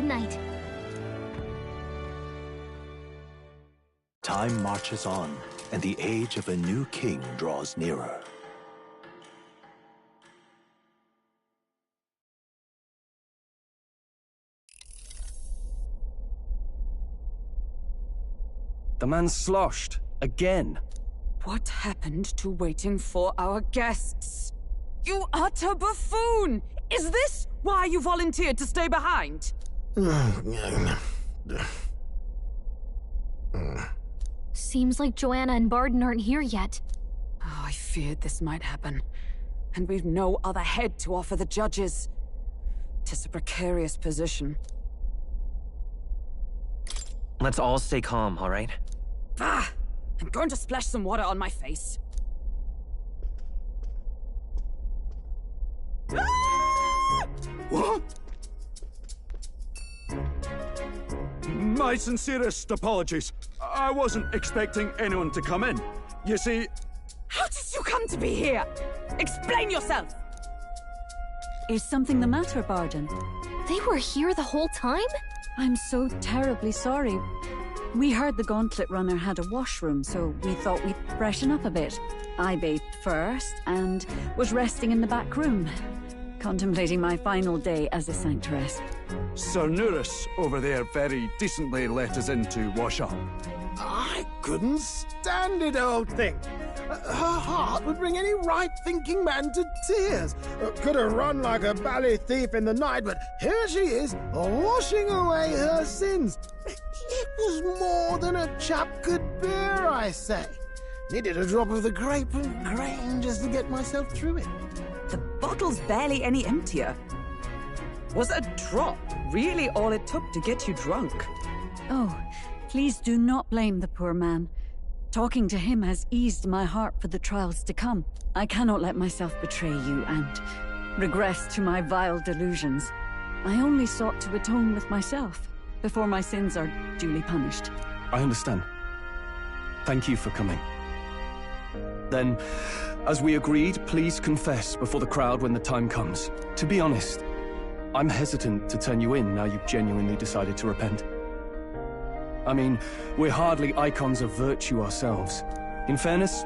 Good night. Time marches on, and the age of a new king draws nearer. The man's sloshed. Again. What happened to waiting for our guests? You utter buffoon! Is this why you volunteered to stay behind? Seems like Joanna and Barden aren't here yet. Oh, I feared this might happen. And we've no other head to offer the judges. 'Tis a precarious position. Let's all stay calm, all right? Ah! I'm going to splash some water on my face. What? My sincerest apologies. I wasn't expecting anyone to come in. You see... How did you come to be here? Explain yourself! Is something the matter, Barden? They were here the whole time? I'm so terribly sorry. We heard the Gauntlet Runner had a washroom, so we thought we'd freshen up a bit. I bathed first and was resting in the back room, contemplating my final day as a sanctuaress. Sir Nuris over there very decently let us in to wash up. I couldn't stand it, old thing. Her heart would bring any right-thinking man to tears. Could have run like a bally thief in the night, but here she is, washing away her sins. It was more than a chap could bear, I say. Needed a drop of the grape and grain just to get myself through it. The bottle's barely any emptier. Was a drop really all it took to get you drunk? Oh, please do not blame the poor man. Talking to him has eased my heart for the trials to come. I cannot let myself betray you and regress to my vile delusions. I only sought to atone with myself before my sins are duly punished. I understand. Thank you for coming. Then, as we agreed, please confess before the crowd when the time comes. To be honest, I'm hesitant to turn you in now you've genuinely decided to repent. I mean, we're hardly icons of virtue ourselves. In fairness,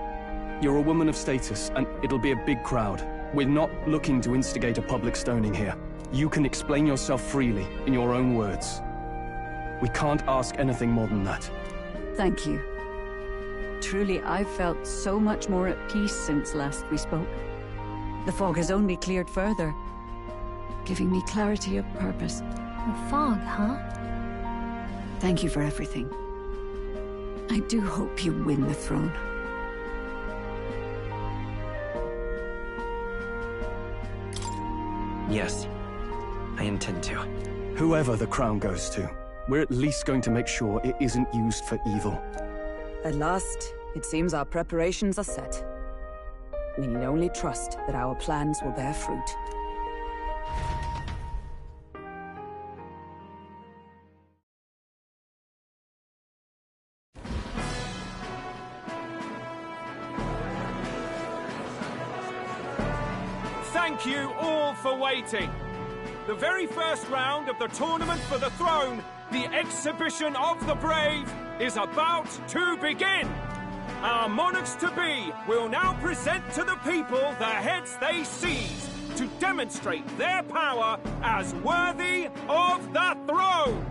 you're a woman of status, and it'll be a big crowd. We're not looking to instigate a public stoning here. You can explain yourself freely, in your own words. We can't ask anything more than that. Thank you. Truly, I've felt so much more at peace since last we spoke. The fog has only cleared further, giving me clarity of purpose. The fog, huh? Thank you for everything. I do hope you win the throne. Yes, I intend to. Whoever the crown goes to, we're at least going to make sure it isn't used for evil. At last, it seems our preparations are set. We need only trust that our plans will bear fruit. Thank you all for waiting. The very first round of the Tournament for the Throne, the Exhibition of the Brave, is about to begin. Our monarchs-to-be will now present to the people the heads they seized to demonstrate their power as worthy of the throne.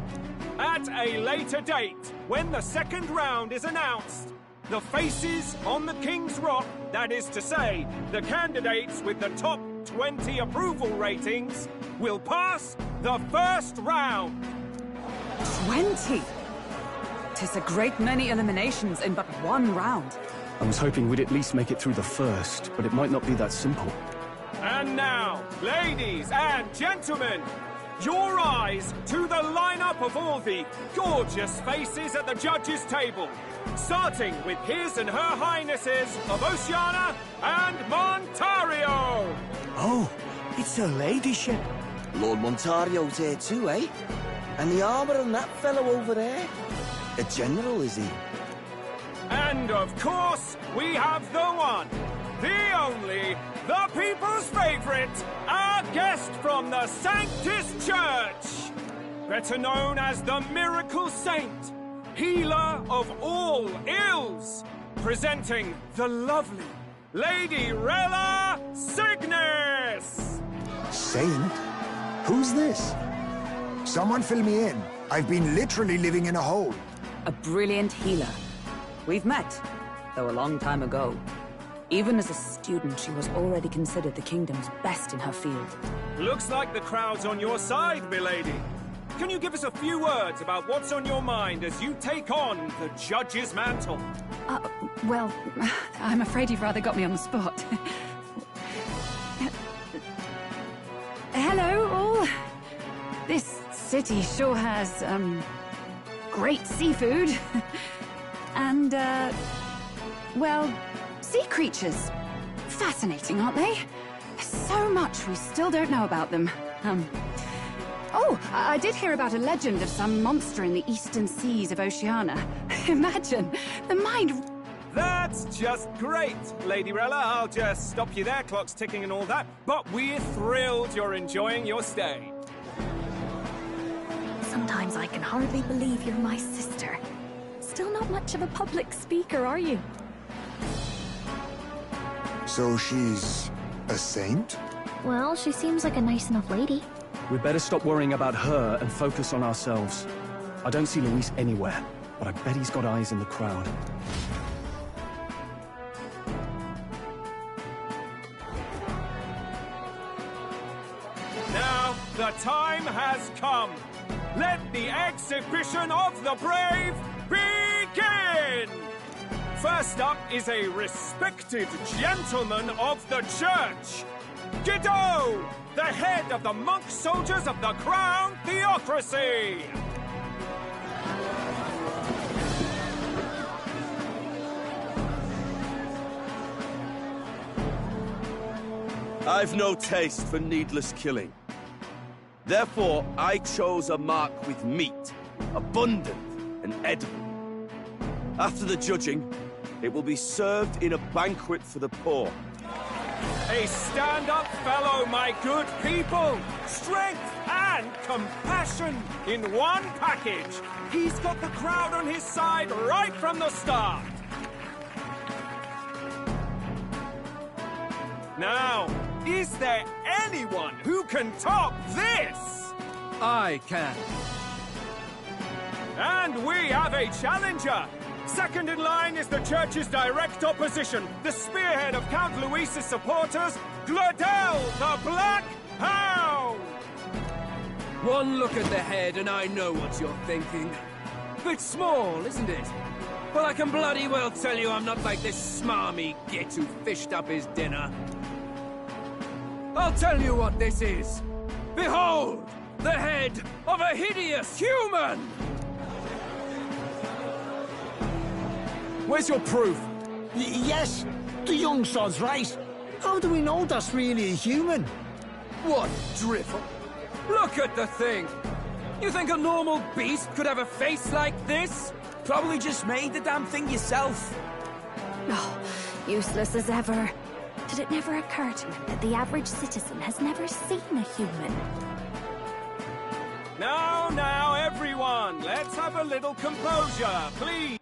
At a later date, when the second round is announced, the faces on the King's Rock, that is to say, the candidates with the top 20 approval ratings, will pass the first round. 20? 'Tis a great many eliminations in but one round. I was hoping we'd at least make it through the first, but it might not be that simple. And now, ladies and gentlemen, your eyes to the lineup of all the gorgeous faces at the judges' table, starting with His and Her Highnesses of Oceania and Montario. Oh, it's her ladyship. Lord Montario's here too, eh? And the armour and that fellow over there? A general, is he? And of course, we have the one, the only, the people's favourite, our guest from the Sanctus Church. better known as the Miracle Saint, healer of all ills, presenting the lovely Lady Rella Cygnus! Saint? Who's this? Someone fill me in. I've been literally living in a hole. A brilliant healer. We've met, though a long time ago. Even as a student, she was already considered the kingdom's best in her field. Looks like the crowd's on your side, milady. Can you give us a few words about what's on your mind as you take on the judge's mantle? Well, I'm afraid you've rather got me on the spot. Hello, all. This city sure has, great seafood. And, well, sea creatures. Fascinating, aren't they? There's so much we still don't know about them. Oh, I did hear about a legend of some monster in the eastern seas of Oceania. Imagine, the mind... That's just great, Lady Rella. I'll just stop you there, clock's ticking and all that. But we're thrilled you're enjoying your stay. Sometimes I can hardly believe you're my sister. Still not much of a public speaker, are you? So she's a saint? Well, she seems like a nice enough lady. We'd better stop worrying about her and focus on ourselves. I don't see Luis anywhere, but I bet he's got eyes in the crowd. Now, the time has come. Let the exhibition of the brave begin! First up is a respected gentleman of the church. Guido, the head of the monk soldiers of the Crown Theocracy! I've no taste for needless killing. Therefore, I chose a mark with meat, abundant and edible. After the judging, it will be served in a banquet for the poor. A stand-up fellow, my good people! Strength and compassion in one package! He's got the crowd on his side right from the start! Now, is there anyone who can top this? I can. And we have a challenger! Second in line is the church's direct opposition, the spearhead of Count Luis's supporters, Gladel the Black Hound! One look at the head and I know what you're thinking. Bit small, isn't it? Well, I can bloody well tell you I'm not like this smarmy git who fished up his dinner. I'll tell you what this is. Behold, the head of a hideous human! Where's your proof? Yes, the young sod's right. How do we know that's really a human? What drivel? Look at the thing! You think a normal beast could have a face like this? Probably just made the damn thing yourself. Oh, useless as ever. Did it never occur to him that the average citizen has never seen a human? Now, everyone, let's have a little composure, please.